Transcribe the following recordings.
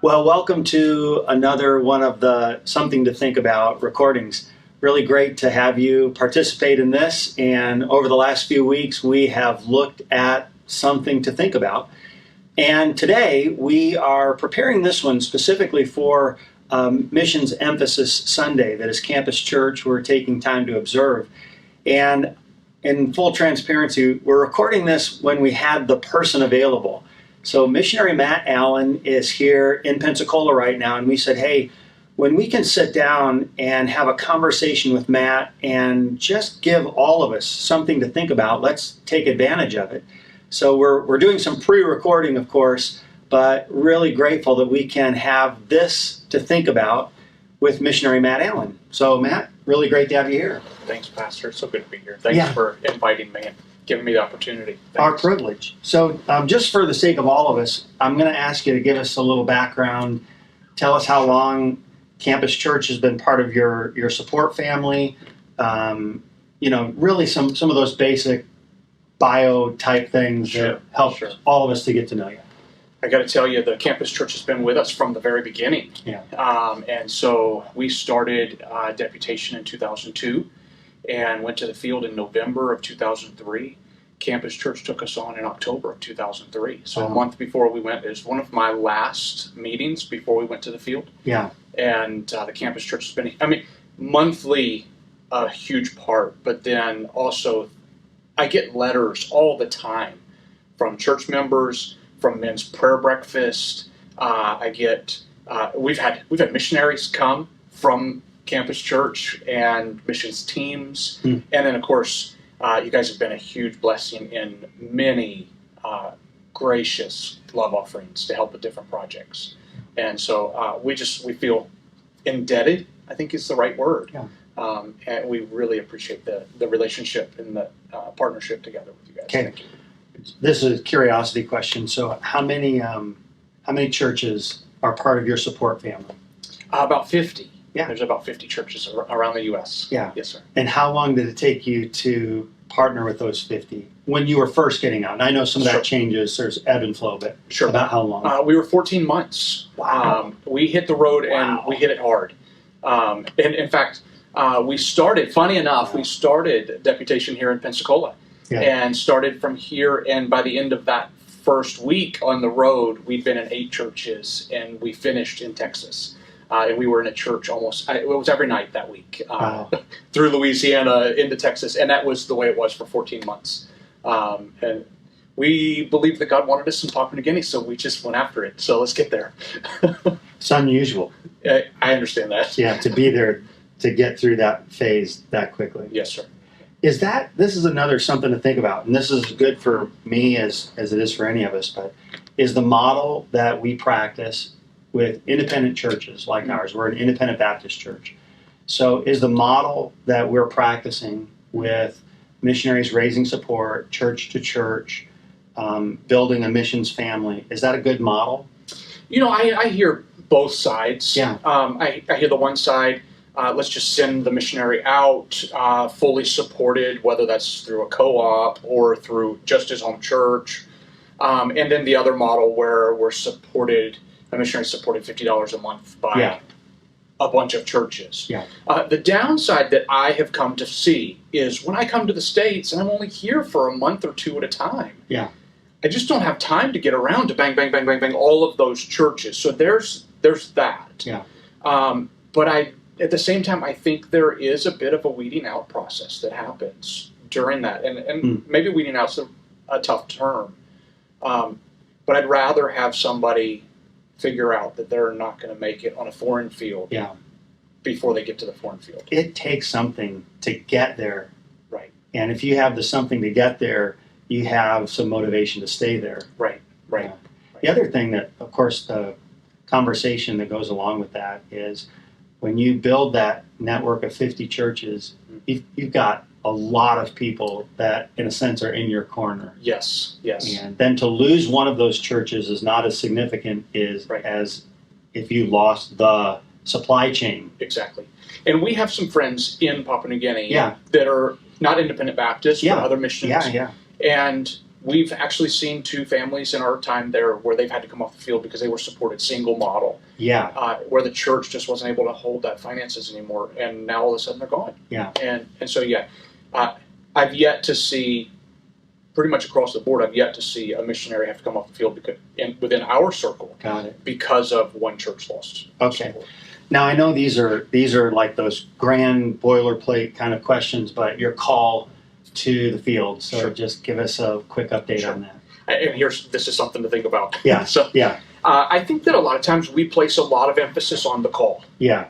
Well, welcome to another one of the Something to Think About recordings. Really great to have you participate in this. And over the last few weeks, we have looked at something to think about. And today, we are preparing this one specifically for Missions Emphasis Sunday, that is Campus Church. We're taking time to observe. And in full transparency, we're recording this when we had the person available. So Missionary Matt Allen is here in Pensacola right now, and we said, hey, when we can sit down and have a conversation with Matt and just give all of us something to think about, let's take advantage of it. So we're doing some pre-recording, of course, but really grateful that we can have this to think about with Missionary Matt Allen. So Matt, really great to have you here. Thanks, Pastor. It's so good to be here. Thanks for inviting me and giving me the opportunity. Thanks. Our privilege. So just for the sake of all of us, I'm going to ask you to give us a little background. Tell us how long Campus Church has been part of your support family. Really some of those basic bio type things that help all of us to get to know you. I got to tell you, the Campus Church has been with us from the very beginning. Yeah. And so we started deputation in 2002 and went to the field in November of 2003. Campus Church took us on in October of 2003. So a month before we went, it was one of my last meetings before we went to the field. Yeah. And the Campus Church has been, monthly, a huge part, but then also I get letters all the time from church members, from men's prayer breakfast. We've had missionaries come from Campus Church and missions teams, and then of course you guys have been a huge blessing in many gracious love offerings to help with different projects, and so we feel indebted, I think is the right word. Yeah. And we really appreciate the relationship and the partnership together with you guys. Okay. Thank you. This is a curiosity question. So how many churches are part of your support family? About 50. Yeah. There's about 50 churches around the U.S. Yeah. Yes, sir. And how long did it take you to partner with those 50 when you were first getting out? And I know some of that changes, there's ebb and flow, but about how long? We were 14 months. Wow. We hit the road and we hit it hard. And in fact, we started, funny enough, we started deputation here in Pensacola. Yeah. And started from here, and by the end of that first week on the road, we'd been in 8 churches, and we finished in Texas. And we were in a church it was every night that week, through Louisiana into Texas, and that was the way it was for 14 months. And we believed that God wanted us in Papua New Guinea, so we just went after it. So let's get there. It's unusual. I understand that. Yeah, to be there, to get through that phase that quickly. Yes, sir. This is another something to think about, and this is good for me as it is for any of us, but is the model that we practice with independent churches like ours. We're an independent Baptist church. So is the model that we're practicing with missionaries raising support, church to church, building a missions family, is that a good model? I hear both sides. Yeah. I hear the one side, let's just send the missionary out, fully supported, whether that's through a co-op or through just his home church. And then the other model where a missionary supported $50 a month by a bunch of churches. Yeah. The downside that I have come to see is when I come to the States and I'm only here for a month or two at a time. Yeah. I just don't have time to get around to bang, bang, bang, bang, bang, all of those churches. So there's that. Yeah. But at the same time, I think there is a bit of a weeding out process that happens during that. And maybe weeding out's a tough term. But I'd rather have somebody figure out that they're not going to make it on a foreign field before they get to the foreign field. It takes something to get there. Right. And if you have the something to get there, you have some motivation to stay there. Right. The other thing that, of course, the conversation that goes along with that is when you build that network of 50 churches, you've got a lot of people that, in a sense, are in your corner. Yes. And then to lose one of those churches is not as significant as if you lost the supply chain. Exactly. And we have some friends in Papua New Guinea that are not independent Baptists, but other missions. Yeah. And we've actually seen 2 families in our time there where they've had to come off the field because they were supported single model. Yeah. Where the church just wasn't able to hold that finances anymore, and now all of a sudden they're gone. Yeah. And so I've yet to see, pretty much across the board, I've yet to see a missionary have to come off the field within our circle. Got it. Because of one church lost. Okay. Support. Now I know these are like those grand boilerplate kind of questions, but your call to the field. So sure. Just give us a quick update sure. on that. And this is something to think about. Yeah. So yeah. I think that a lot of times we place a lot of emphasis on the call. Yeah.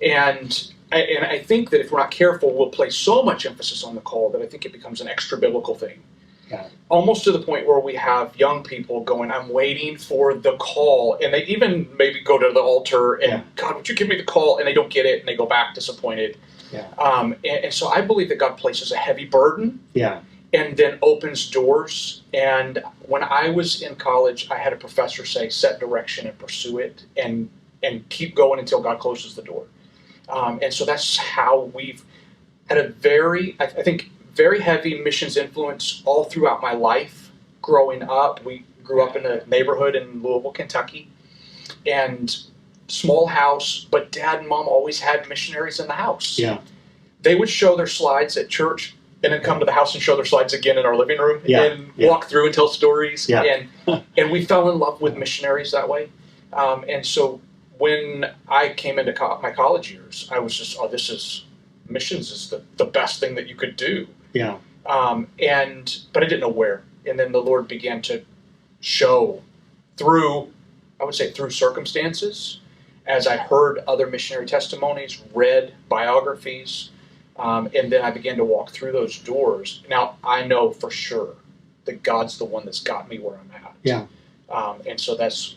And I think that if we're not careful, we'll place so much emphasis on the call that I think it becomes an extra biblical thing. Yeah. Almost to the point where we have young people going, I'm waiting for the call. And they even maybe go to the altar and, God, would you give me the call? And they don't get it, and they go back disappointed. Yeah. And so I believe that God places a heavy burden. Yeah. And then opens doors. And when I was in college, I had a professor say, set direction and pursue it, and keep going until God closes the door. And so that's how we've had a very heavy missions influence all throughout my life. Growing up, we grew up in a neighborhood in Louisville, Kentucky, and small house, but Dad and Mom always had missionaries in the house. Yeah. They would show their slides at church and then come to the house and show their slides again in our living room and walk through and tell stories. Yeah. And we fell in love with missionaries that way. And so when I came into my college years, I was just, missions is the best thing that you could do. Yeah. But I didn't know where. And then the Lord began to show through circumstances, as I heard other missionary testimonies, read biographies, and then I began to walk through those doors. Now, I know for sure that God's the one that's got me where I'm at. Yeah. And so that's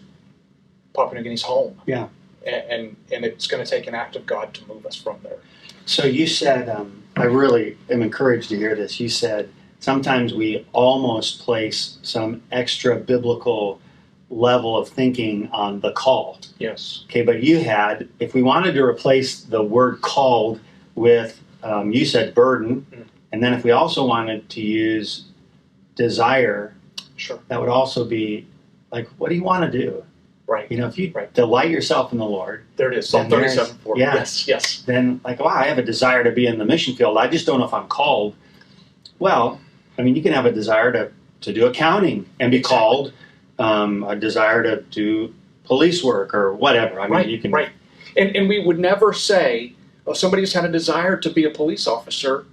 Papua New Guinea's home. Yeah. And it's going to take an act of God to move us from there. So you said, I really am encouraged to hear this. You said sometimes we almost place some extra biblical level of thinking on the call. Yes. Okay, but you had, if we wanted to replace the word called with, you said burden, and then if we also wanted to use desire, sure, that would also be like, what do you want to do? Right. You know, if you delight yourself in the Lord. There it is, Psalm 37:4. Yeah, yes. Then, like, wow, I have a desire to be in the mission field. I just don't know if I'm called. Well, I mean, you can have a desire to do accounting and be called, a desire to do police work or whatever. I mean, you can. Right. And we would never say, oh, somebody just had a desire to be a police officer,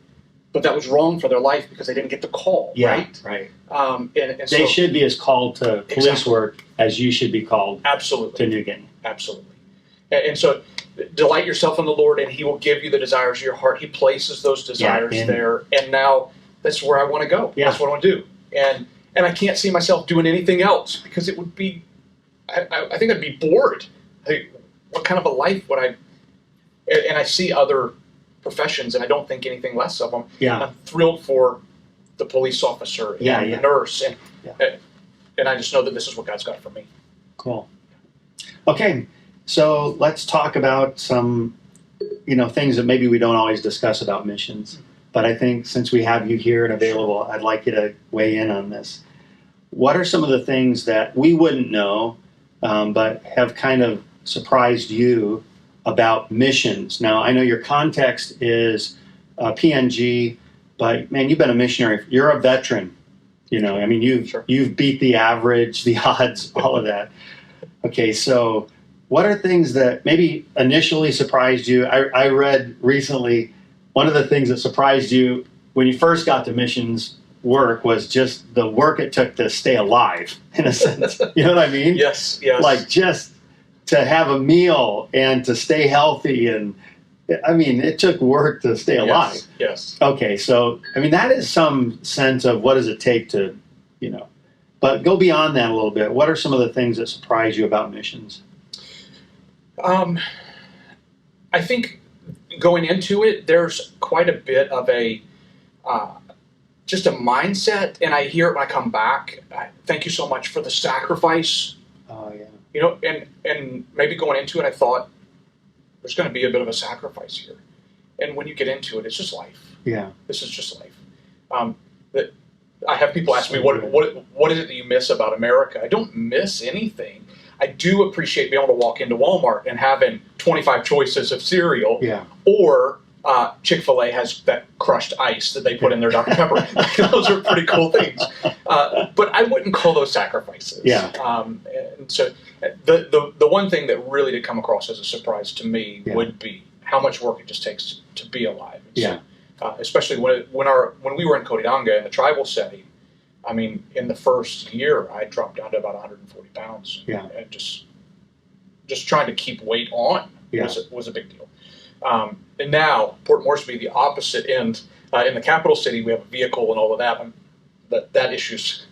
but that was wrong for their life because they didn't get the call. Yeah, right. And they should be as called to police work as you should be called to New Guinea. Absolutely. And so delight yourself in the Lord, and He will give you the desires of your heart. He places those desires there, and now that's where I want to go. Yeah. That's what I want to do. And I can't see myself doing anything else because it would be, I think I'd be bored. What kind of a life would I, and I see other professions, and I don't think anything less of them. Yeah. I'm thrilled for the police officer and the nurse, and I just know that this is what God's got for me. Cool. Okay, so let's talk about some, things that maybe we don't always discuss about missions. But I think since we have you here and available, I'd like you to weigh in on this. What are some of the things that we wouldn't know, but have kind of surprised you about missions? Now, I know your context is PNG, but man, you've been a missionary. You're a veteran. You've beat the average, the odds, all of that. Okay, so what are things that maybe initially surprised you? I read recently one of the things that surprised you when you first got to missions work was just the work it took to stay alive, in a sense. You know what I mean? Yes. Like just to have a meal and to stay healthy, and I mean, it took work to stay alive. Yes. Okay, so I mean, that is some sense of what does it take to, but go beyond that a little bit. What are some of the things that surprise you about missions? I think going into it, there's quite a bit of just a mindset, and I hear it when I come back. Thank you so much for the sacrifice. Oh, yeah. And maybe going into it, I thought there's going to be a bit of a sacrifice here. And when you get into it, it's just life. Yeah. This is just life. The I have people ask me, what is it that you miss about America? I don't miss anything. I do appreciate being able to walk into Walmart and having 25 choices of cereal, or Chick-fil-A has that crushed ice that they put in their Dr. Pepper. Those are pretty cool things. But I wouldn't call those sacrifices. And so the one thing that really did come across as a surprise to me would be how much work it just takes to be alive. And so, especially when we were in Kodidanga in the tribal setting. I mean, in the first year, I dropped down to about 140 pounds. And just trying to keep weight on was a big deal. And now, Port Moresby, the opposite end, in the capital city, we have a vehicle and all of that. That issue's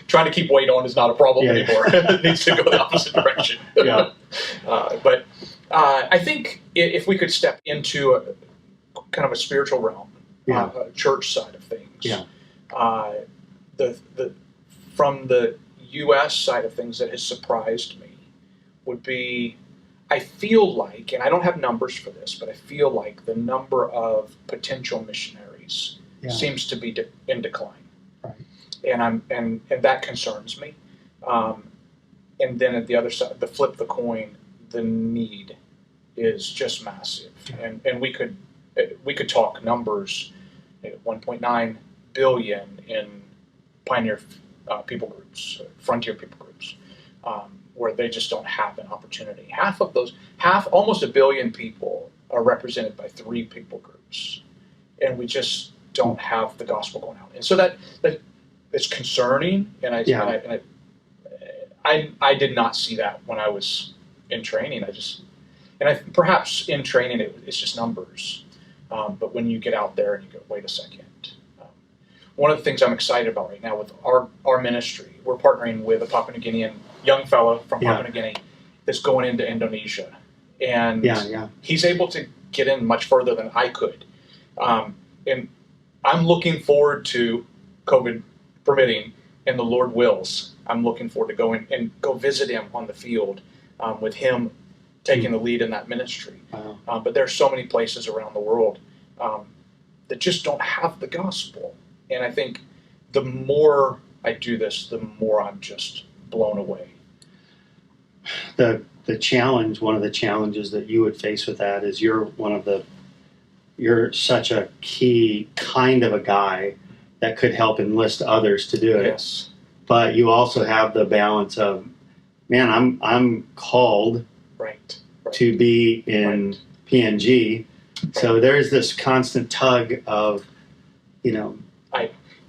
trying to keep weight on is not a problem anymore. It needs to go the opposite direction. But I think if we could step into a kind of a spiritual realm, a church side of things, from the U.S. side of things that has surprised me would be, I feel like, and I don't have numbers for this, but I feel like the number of potential missionaries seems to be in decline, and that concerns me. And then at the other side, the flip the coin, the need is just massive, and we could talk numbers, 1.9 billion in pioneer people groups, frontier people groups, where they just don't have an opportunity. Almost 1 billion people are represented by 3 people groups, and we just don't have the gospel going out. And so that it's concerning, and I did not see that when I was in training. Perhaps in training it's just numbers, but when you get out there and you go, wait a second. One of the things I'm excited about right now with our ministry, we're partnering with a Papua New Guinean young fellow from Papua New Guinea that's going into Indonesia. And he's able to get in much further than I could. And I'm looking forward to, COVID permitting, and the Lord wills, I'm looking forward to going and go visit him on the field, with him taking the lead in that ministry. But there are so many places around the world that just don't have the gospel. And I think the more I do this, the more I'm just blown away. The challenge, one of the challenges that you would face with that is you're such a key kind of a guy that could help enlist others to do it. Yes. But you also have the balance of, man, I'm called to be in PNG. So there's this constant tug of,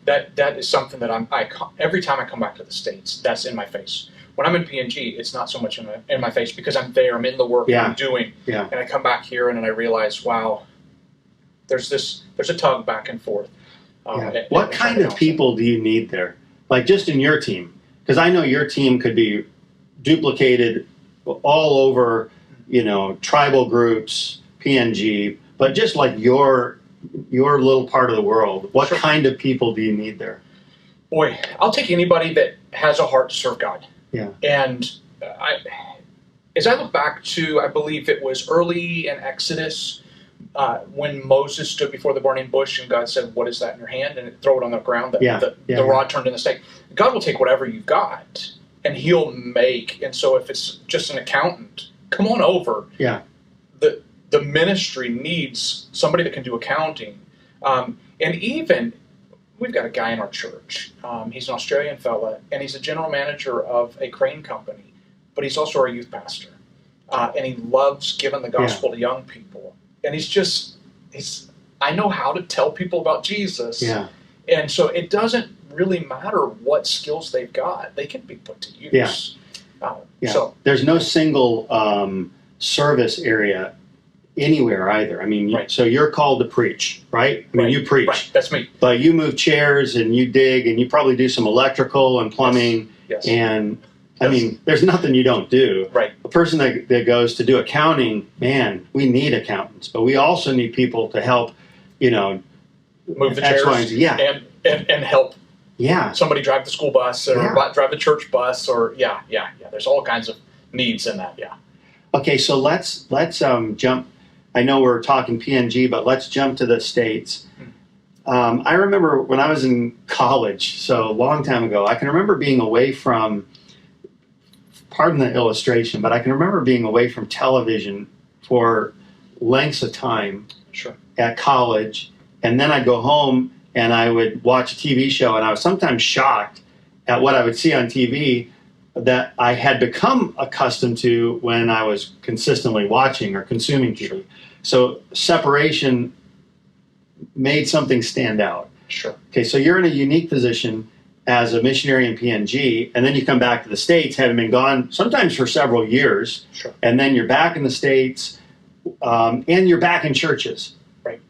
that is something that every time I come back to the States, that's in my face. When I'm in PNG, it's not so much in my face because I'm there, I'm in the work I'm doing, and I come back here and then I realize, wow, there's a tug back and forth. What kind of people do you need there? Like just in your team? Because I know your team could be duplicated all over, tribal groups, PNG, but just like your little part of the world, what kind of people do you need there? Boy, I'll take anybody that has a heart to serve God. And as I look back to, I believe it was early in Exodus, when Moses stood before the burning bush and God said, "What is that in your hand?" and throw it on the ground. The rod turned into snake. God will take whatever you've got and he'll make. And so if it's just an accountant, come on over. The ministry needs somebody that can do accounting. And even, we've got a guy in our church. He's an Australian fella, and he's a general manager of a crane company, but he's also our youth pastor. And he loves giving the gospel to young people. And I know how to tell people about Jesus. And so it doesn't really matter what skills they've got. They can be put to use. So there's no single service area anywhere either. I mean, so you're called to preach, right? I mean, you preach. Right, that's me. But you move chairs and you dig and you probably do some electrical and plumbing. And I mean, there's nothing you don't do. A person that goes to do accounting, man, we need accountants, but we also need people to help, move the chairs and help somebody drive the school bus or drive the church bus or there's all kinds of needs in that. Okay, so let's jump. I know we're talking PNG, but let's jump to the States. I remember when I was in college, so a long time ago, I can remember being away from, pardon the illustration, but I can remember being away from television for lengths of time Sure. at college, and then I'd go home and I would watch a TV show, and I was sometimes shocked at what I would see on TV that I had become accustomed to when I was consistently watching or consuming TV. Sure. So separation made something stand out. Sure. Okay, so you're in a unique position as a missionary in PNG, and then you come back to the States, having been gone sometimes for several years, Sure. and then you're back in the States, and you're back in churches. Right.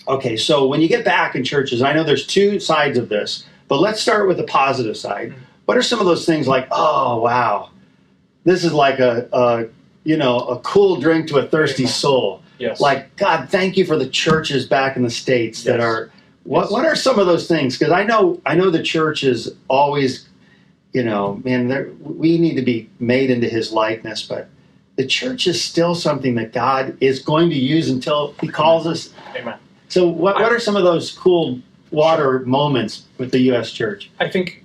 Okay, so when you get back in churches, I know there's two sides of this, but let's start with the positive side. Mm-hmm. What are some of those things like, oh, wow, this is like a cool drink to a thirsty soul. Yes. Like, God, thank you for the churches back in the States that are, what are some of those things? Because I know the church is always, man, we need to be made into his likeness, but the church is still something that God is going to use until he calls us. Amen. So what are some of those cool water moments with the U.S. church? I think,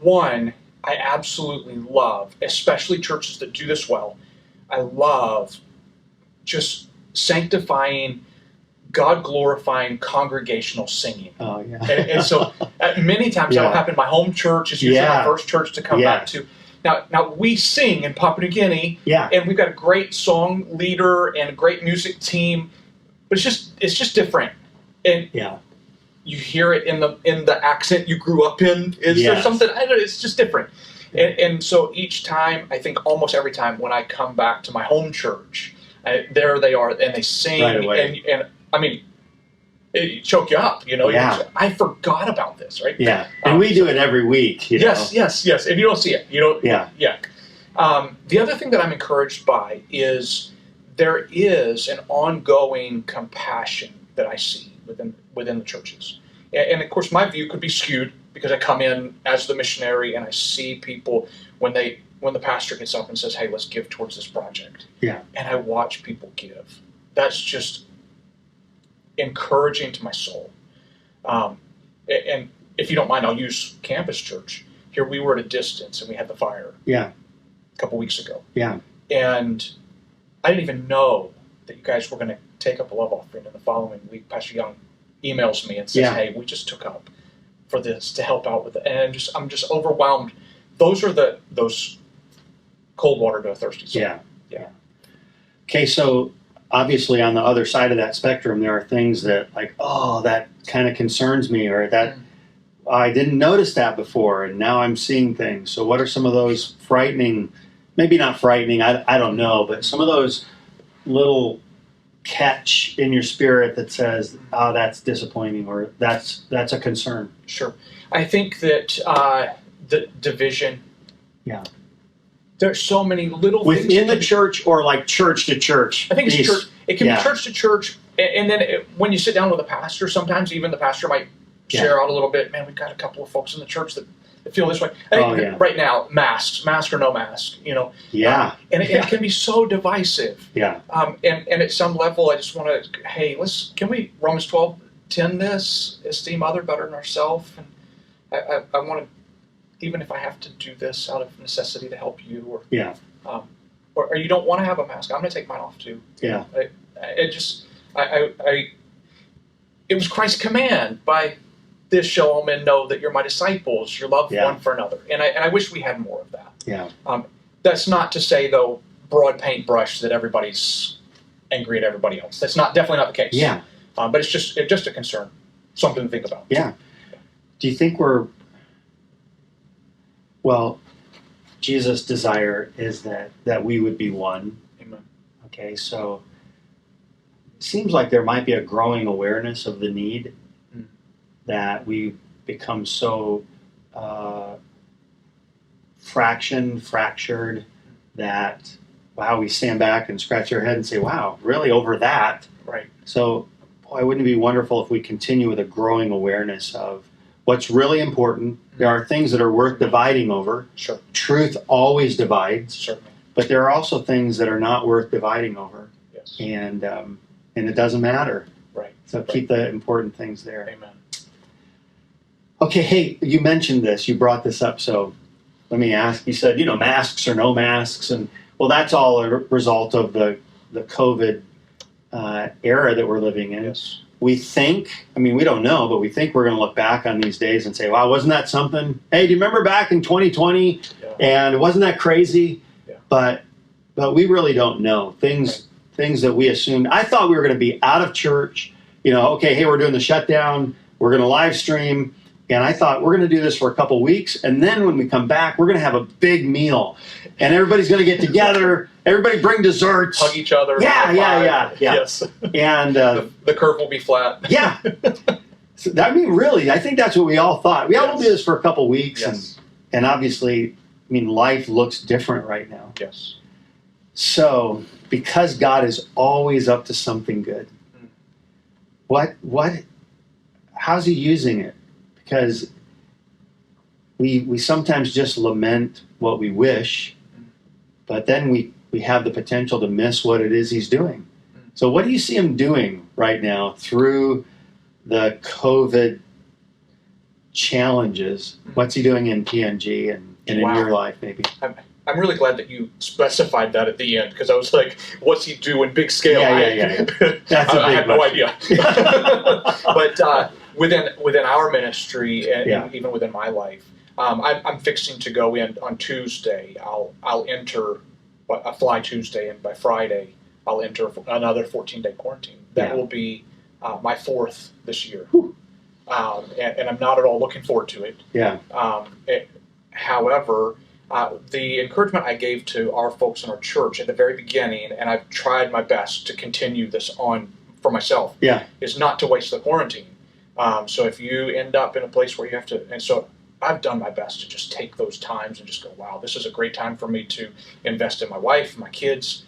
one, I absolutely love, especially churches that do this well, I love just sanctifying, God-glorifying congregational singing. Oh, yeah. And so many times that'll happen. My home church is usually the first church to come back to. Now we sing in Papua New Guinea, and we've got a great song leader and a great music team, but it's just different. And you hear it in the accent you grew up in. Is there something? I don't know, it's just different. And so each time, I think almost every time when I come back to my home church, there they are, and they sing, and I mean, it choke you up, I forgot about this, right? Yeah, and we do it every week. Yes. If you don't see it, you don't. Yeah. The other thing that I'm encouraged by is there is an ongoing compassion that I see within the churches, and of course my view could be skewed because I come in as the missionary and I see people when the pastor gets up and says, "Hey, let's give towards this project." Yeah. And I watch people give. That's just encouraging to my soul. And if you don't mind, I'll use Campus Church. Here we were at a distance and we had the fire. Yeah. A couple weeks ago. Yeah. And I didn't even know that you guys were going to take up a love offering. And the following week, Pastor Young emails me and says, "Hey, we just took up for this to help out with it." And I'm just overwhelmed. Those are those cold water to a thirsty soul. Yeah. Okay, so obviously on the other side of that spectrum, there are things that like, oh, that kind of concerns me, or that I didn't notice that before, and now I'm seeing things. So what are some of those frightening, maybe not frightening, I don't know, but some of those little catch in your spirit that says, oh, that's disappointing, or that's a concern? Sure. I think that the division. Yeah. There's so many little within things the church, or like church to church. I think it's church. It can be church to church, and then when you sit down with a pastor, sometimes even the pastor might share out a little bit. Man, we've got a couple of folks in the church that feel this way. I think right now, mask or no mask, Yeah. And it can be so divisive. Yeah. And at some level, I just want to, hey, can we Romans 12:10 this, esteem other better than ourselves, and I want to. Even if I have to do this out of necessity to help you, or you don't want to have a mask, I'm going to take mine off too. Yeah. It was Christ's command, by this shall all men know that you're my disciples, you love one for another. And I wish we had more of that. Yeah. That's not to say, though, broad paintbrush that everybody's angry at everybody else. That's definitely not the case. Yeah. But it's just a concern, something to think about. Yeah. Do you think well, Jesus' desire is that we would be one. Amen. Okay, so it seems like there might be a growing awareness of the need, that we become so fractured that, wow, we stand back and scratch our head and say, wow, really over that? Right. So, boy, wouldn't it be wonderful if we continue with a growing awareness of what's really important. There are things that are worth dividing over. Sure. Truth always divides. Certainly. But there are also things that are not worth dividing over. Yes. And it doesn't matter. Right. So keep the important things there. Amen. Okay, hey, you mentioned this. You brought this up, so let me ask. You said, masks or no masks, and well, that's all a result of the COVID era that we're living in. Yes. We think, we don't know, but we think we're going to look back on these days and say, wow, wasn't that something? Hey, do you remember back in 2020? Yeah. And wasn't that crazy? Yeah. But we really don't know. Things that we assumed. I thought we were going to be out of church. Okay, hey, we're doing the shutdown. We're going to live stream. And I thought we're going to do this for a couple weeks. And then when we come back, we're going to have a big meal. And everybody's going to get together. Everybody bring desserts. Hug each other. Yeah. Yes. And the curve will be flat. Yeah. So, really, I think that's what we all thought. We all will do this for a couple weeks. Yes. And obviously, life looks different right now. Yes. So, because God is always up to something good, how's he using it? Because we sometimes just lament what we wish, but then we have the potential to miss what it is he's doing. So what do you see him doing right now through the COVID challenges? What's he doing in PNG and in your life maybe? I'm really glad that you specified that at the end, because I was like, what's he doing big scale? Yeah. That's I had no idea. But within our ministry and even within my life, I'm fixing to go in on Tuesday. I'll enter a fly Tuesday, and by Friday I'll enter another 14-day quarantine. That will be my fourth this year, and I'm not at all looking forward to it. Yeah. However, the encouragement I gave to our folks in our church at the very beginning, and I've tried my best to continue this on for myself, is not to waste the quarantine. So if you end up in a place where you have to, and so I've done my best to just take those times and just go, wow, this is a great time for me to invest in my wife, my kids,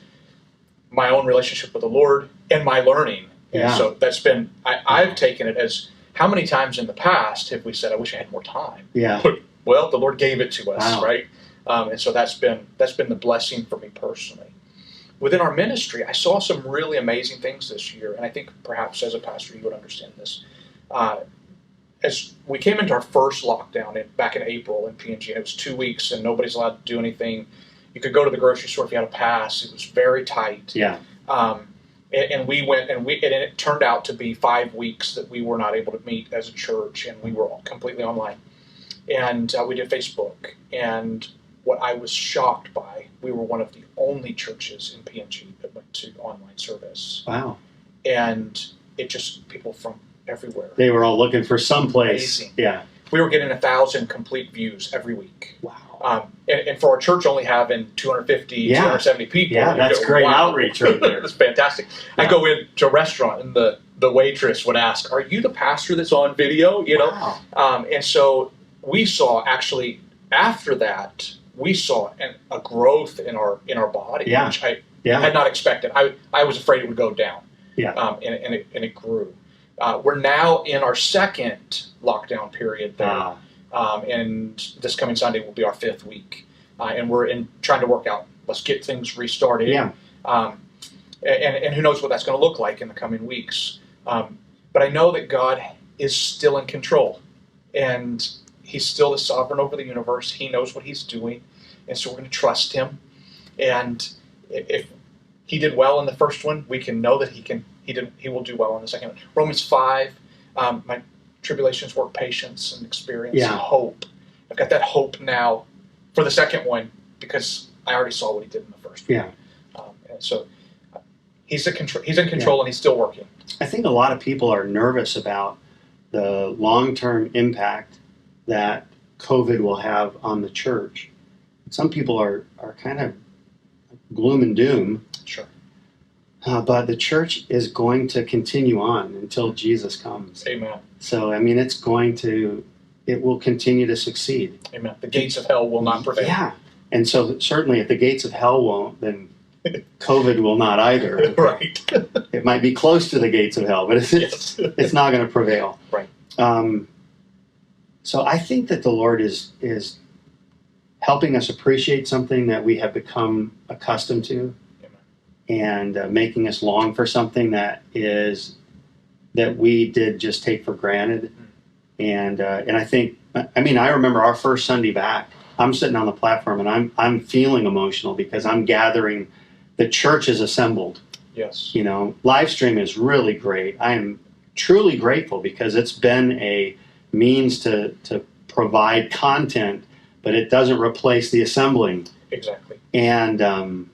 my own relationship with the Lord, and my learning. And so that's been, I've taken it as, how many times in the past have we said, I wish I had more time? Yeah. Well, the Lord gave it to us, right? And so that's been the blessing for me personally. Within our ministry, I saw some really amazing things this year, and I think perhaps as a pastor you would understand this. As we came into our first lockdown back in April in PNG, it was 2 weeks and nobody's allowed to do anything. You could go to the grocery store if you had a pass. It was very tight. Yeah. And we went, and it turned out to be 5 weeks that we were not able to meet as a church, and we were completely online. And we did Facebook, and what I was shocked by, we were one of the only churches in PNG that went to online service. Wow. And it just, people from everywhere. They were all looking for some place. Amazing. Yeah. We were getting 1,000 complete views every week. Wow. And for our church only having 250, 270 people. Yeah, that's great outreach right there. That's fantastic. Yeah. I go into a restaurant and the waitress would ask, "Are you the pastor that's on video?" Wow. And so we saw, actually, after that, we saw a growth in our body, which I had not expected. I was afraid it would go down. Yeah. And it grew. We're now in our second lockdown period there. And this coming Sunday will be our 5th week. And we're trying to work out, let's get things restarted. Yeah. And who knows what that's going to look like in the coming weeks. But I know that God is still in control. And he's still the sovereign over the universe. He knows what he's doing. And so we're going to trust him. And if he did well in the first one, we can know that he will do well in the second one. Romans 5, my tribulations work patience and experience and hope. I've got that hope now for the second one because I already saw what he did in the first one. Yeah. And so he's in control and he's still working. I think a lot of people are nervous about the long-term impact that COVID will have on the church. Some people are kind of gloom and doom. Sure. But the church is going to continue on until Jesus comes. Amen. So, it will continue to succeed. Amen. The gates of hell will not prevail. Yeah. And so certainly if the gates of hell won't, then COVID will not either. Right. It might be close to the gates of hell, but it's not going to prevail. Right. So I think that the Lord is helping us appreciate something that we have become accustomed to. And making us long for something that we did just take for granted. And I think, I mean, I remember our first Sunday back, I'm sitting on the platform and I'm feeling emotional because I'm gathering, the church is assembled. Yes. You know, live stream is really great. I am truly grateful because it's been a means to provide content, but it doesn't replace the assembling. Exactly. And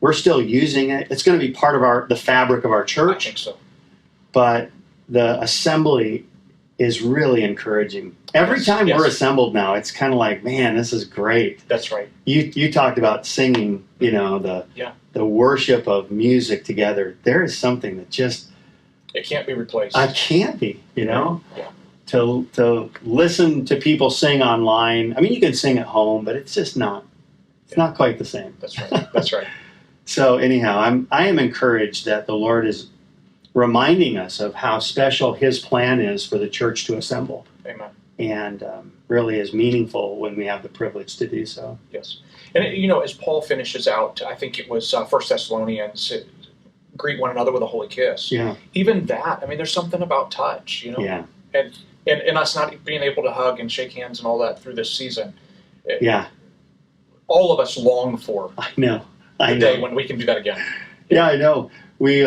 we're still using it. It's going to be part of the fabric of our church. I think so. But the assembly is really encouraging. Every time we're assembled now, it's kind of like, man, this is great. That's right. You talked about singing, you know, the worship of music together. There is something that just... It can't be replaced. It can't be, you know? Yeah. To listen to people sing online. I mean, you can sing at home, but it's just not. It's not quite the same. That's right. That's right. So anyhow, I am encouraged that the Lord is reminding us of how special His plan is for the church to assemble. Amen. And really is meaningful when we have the privilege to do so. Yes. And, you know, as Paul finishes out, I think it was 1 Thessalonians, greet one another with a holy kiss. Yeah. Even that, I mean, there's something about touch, you know? Yeah. And us not being able to hug and shake hands and all that through this season. Yeah. All of us long for the day when we can do that again. Yeah, I know. We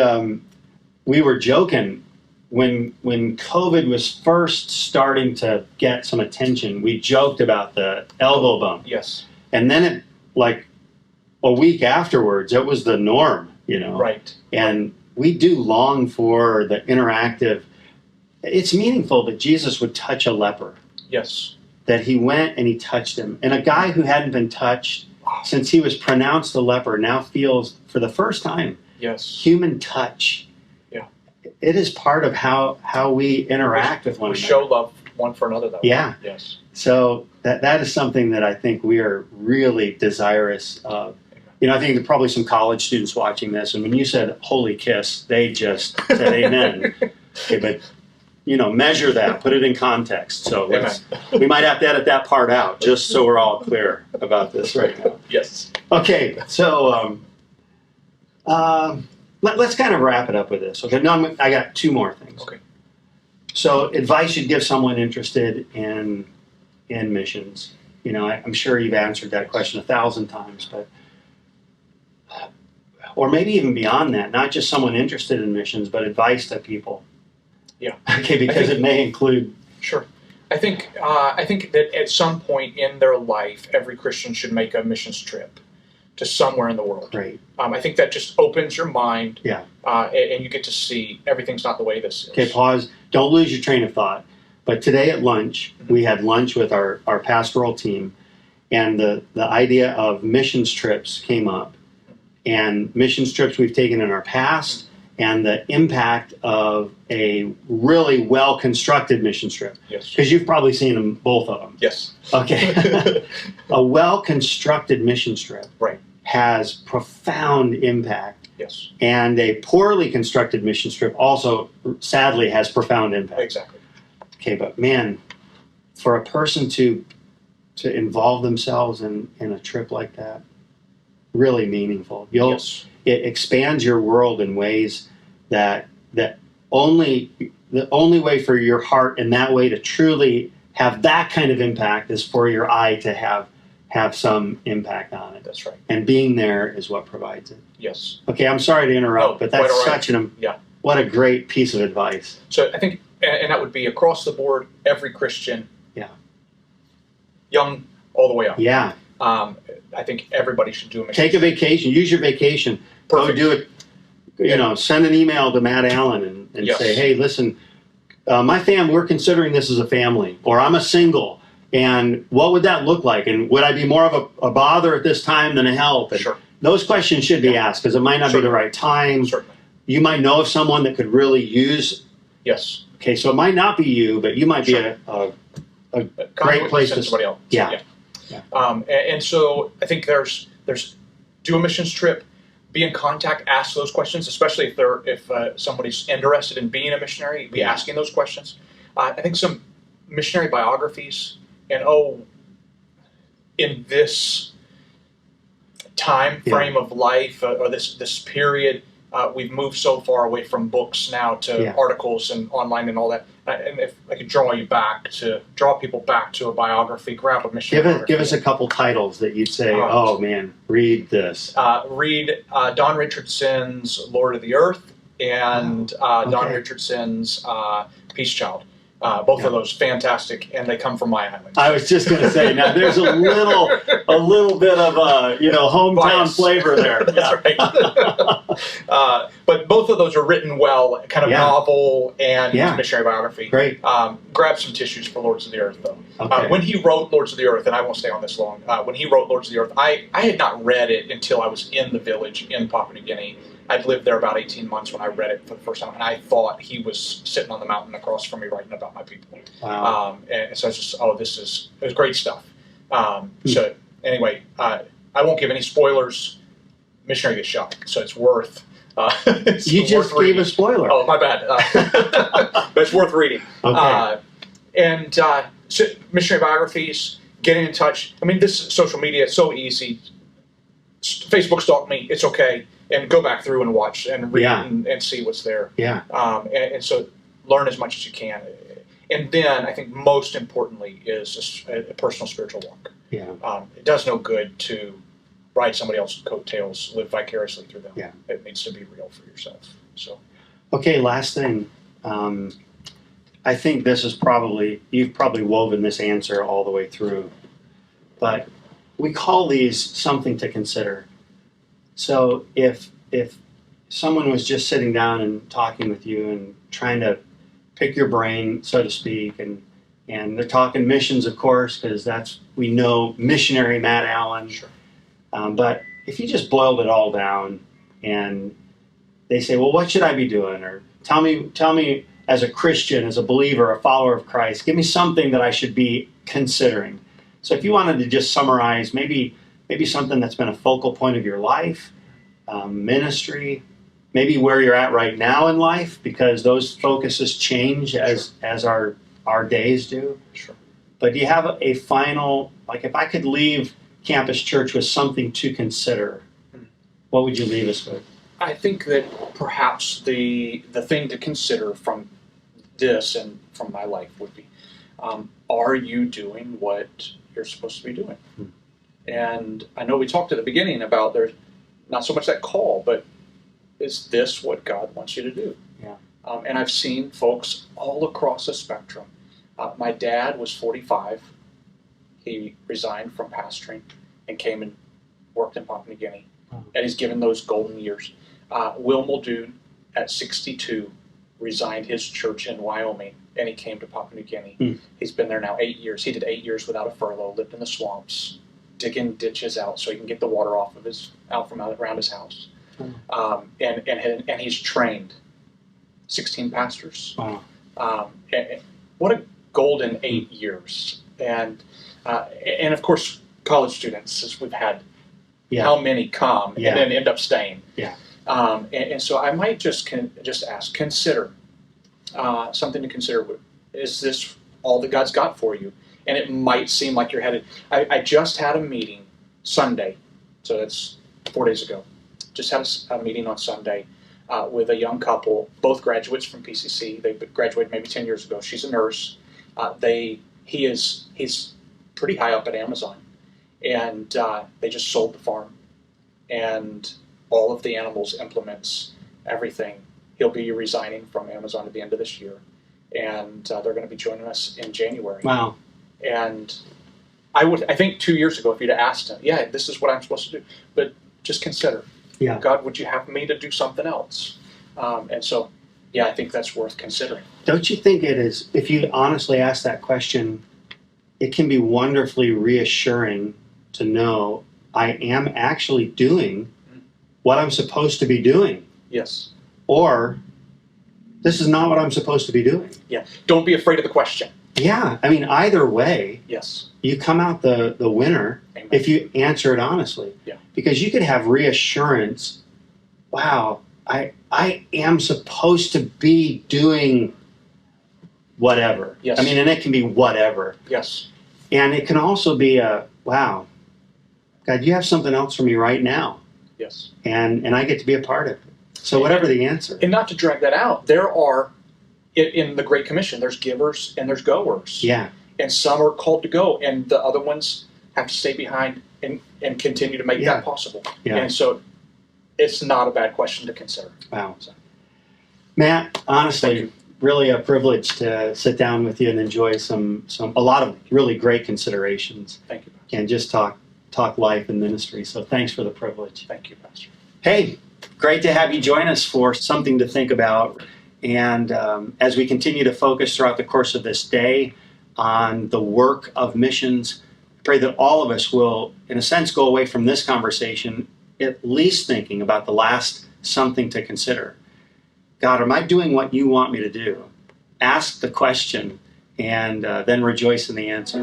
were joking when COVID was first starting to get some attention. We joked about the elbow bump. Yes. And then it, like a week afterwards, it was the norm, you know. Right. And we do long for the interactive. It's meaningful that Jesus would touch a leper. Yes. That He went and He touched him. And a guy who hadn't been touched since he was pronounced a leper now feels, for the first time, human touch. Yeah. It is part of how we interact with one another. We show love one for another, though. Yeah. Yes. So that is something that I think we are really desirous of. You know, I think there are probably some college students watching this, and when you said holy kiss, they just said amen. Okay, but, you know, measure that, put it in context. So we might have to edit that part out, just so we're all clear about this right now. Yes. Okay, so let's kind of wrap it up with this. Okay, no, I got two more things. Okay. So advice you'd give someone interested in missions. You know, I'm sure you've answered that question 1,000 times, but or maybe even beyond that, not just someone interested in missions, but advice to people. Yeah. Okay, because it may include. Sure. I think that at some point in their life, every Christian should make a missions trip to somewhere in the world. Great. I think that just opens your mind. Yeah. And you get to see everything's not the way this is. Okay, pause. Don't lose your train of thought. But today at lunch, we had lunch with our pastoral team, and the idea of missions trips came up. And missions trips we've taken in our past, and the impact of a really well-constructed mission trip. Yes. Because you've probably seen them, both of them. Yes. Okay. A well-constructed mission trip has profound impact. Yes. And a poorly constructed mission trip also, sadly, has profound impact. Exactly. Okay, but man, for a person to involve themselves in a trip like that, really meaningful. It expands your world in ways that the only way for your heart in that way to truly have that kind of impact is for your eye to have some impact on it. That's right. And being there is what provides it. Yes. Okay, I'm sorry to interrupt, but that's such what a great piece of advice. So I think, and that would be across the board, every Christian, young all the way up. Yeah. I think everybody should do a mission. Take a vacation. Use your vacation. Perfect. Go do it. You know, send an email to Matt Allen and say, hey, listen, my family, we're considering this as a family, or I'm a single, and what would that look like? And would I be more of a bother at this time than a help? And those questions should be asked, because it might not be the right time. Certainly. You might know of someone that could really use. Yes. Okay, so it might not be you, but you might be a great place to somebody else. Yeah. And so I think there's do a missions trip, be in contact, ask those questions, especially if somebody's interested in being a missionary, be asking those questions. I think some missionary biographies, and in this time frame of life or this period, we've moved so far away from books now to articles and online and all that. And if I could draw people back to a biography, grab a missionary. Give us a couple titles that you'd say, oh man, read this. Read Don Richardson's Lord of the Earth and Don Richardson's Peace Child. Both of those fantastic, and they come from my island. I was just going to say, now there's a little bit of hometown bias. Flavor there. That's right. But both of those are written well, kind of novel and missionary biography. Great. Grab some tissues for Lords of the Earth, though. Okay. When he wrote Lords of the Earth, and I won't stay on this long, when he wrote Lords of the Earth, I had not read it until I was in the village in Papua New Guinea. I'd lived there about 18 months when I read it for the first time, and I thought he was sitting on the mountain across from me writing about my people. Wow. And so I was just, it was great stuff. So anyway, I won't give any spoilers. Missionary gets shot, so it's worth. You just gave a spoiler. Oh, my bad. But it's worth reading. Okay. So missionary biographies, getting in touch. I mean, this social media is so easy. Facebook stalk me. It's okay. And go back through and watch and read and see what's there. Yeah. And so learn as much as you can. And then I think most importantly is a personal spiritual walk. Yeah. It does no good to ride somebody else's coattails, live vicariously through them. Yeah. It needs to be real for yourself. So. Okay, last thing. I think this is you've probably woven this answer all the way through, but we call these something to consider. So if someone was just sitting down and talking with you and trying to pick your brain, so to speak, and they're talking missions, of course, because we know Missionary Matt Allen. Sure. But if you just boiled it all down and they say, well, what should I be doing? Or tell me as a Christian, as a believer, a follower of Christ, give me something that I should be considering. So if you wanted to just summarize maybe something that's been a focal point of your life, ministry, maybe where you're at right now in life, because those focuses change as our days do. Sure. But do you have a final, like if I could leave Campus Church with something to consider, what would you leave us with? I think that perhaps the thing to consider from this and from my life would be, are you doing what you're supposed to be doing? And I know we talked at the beginning about there's not so much that call, but is this what God wants you to do? Yeah. And I've seen folks all across the spectrum. My dad was 45. He resigned from pastoring and came and worked in Papua New Guinea. And he's given those golden years. Will Muldoon, at 62, resigned his church in Wyoming, and he came to Papua New Guinea. He's been there now 8 years. He did 8 years without a furlough, lived in the swamps, digging ditches out so he can get the water out from around his house. And he's trained 16 pastors. Wow. And what a golden 8 years. And of course, college students, as we've had, how many come and then end up staying. Yeah. And so I might just ask, consider something to consider. Is this all that God's got for you? And it might seem like you're headed. I just had a meeting Sunday, so that's 4 days ago. Just had a meeting on Sunday with a young couple, both graduates from PCC. They graduated maybe 10 years ago. She's a nurse. He's pretty high up at Amazon, and they just sold the farm and all of the animals, implements, everything. He'll be resigning from Amazon at the end of this year, and they're going to be joining us in January. Wow. And I think 2 years ago, if you'd have asked him, this is what I'm supposed to do, but just consider, God, would you have me to do something else? And so, I think that's worth considering. Don't you think it is, if you honestly ask that question, it can be wonderfully reassuring to know I am actually doing what I'm supposed to be doing. Yes. Or this is not what I'm supposed to be doing. Yeah. Don't be afraid of the question. Yeah. I mean, either way, yes, you come out the winner. Amen. If you answer it honestly. Yeah. Because you could have reassurance, wow, I am supposed to be doing whatever. Yes. I mean, and it can be whatever. Yes. And it can also be wow, God, you have something else for me right now. Yes. And I get to be a part of it. So whatever the answer. And not to drag that out, there are, in the Great Commission, there's givers and there's goers. Yeah. And some are called to go, and the other ones have to stay behind and continue to make that possible. Yeah. And so it's not a bad question to consider. Wow. So. Matt, honestly, really a privilege to sit down with you and enjoy a lot of really great considerations. Thank you, Pastor. And just talk life and ministry. So thanks for the privilege. Thank you, Pastor. Hey, great to have you join us for something to think about. And as we continue to focus throughout the course of this day on the work of missions, pray that all of us will, in a sense, go away from this conversation at least thinking about the last something to consider. God, am I doing what you want me to do? Ask the question and then rejoice in the answer.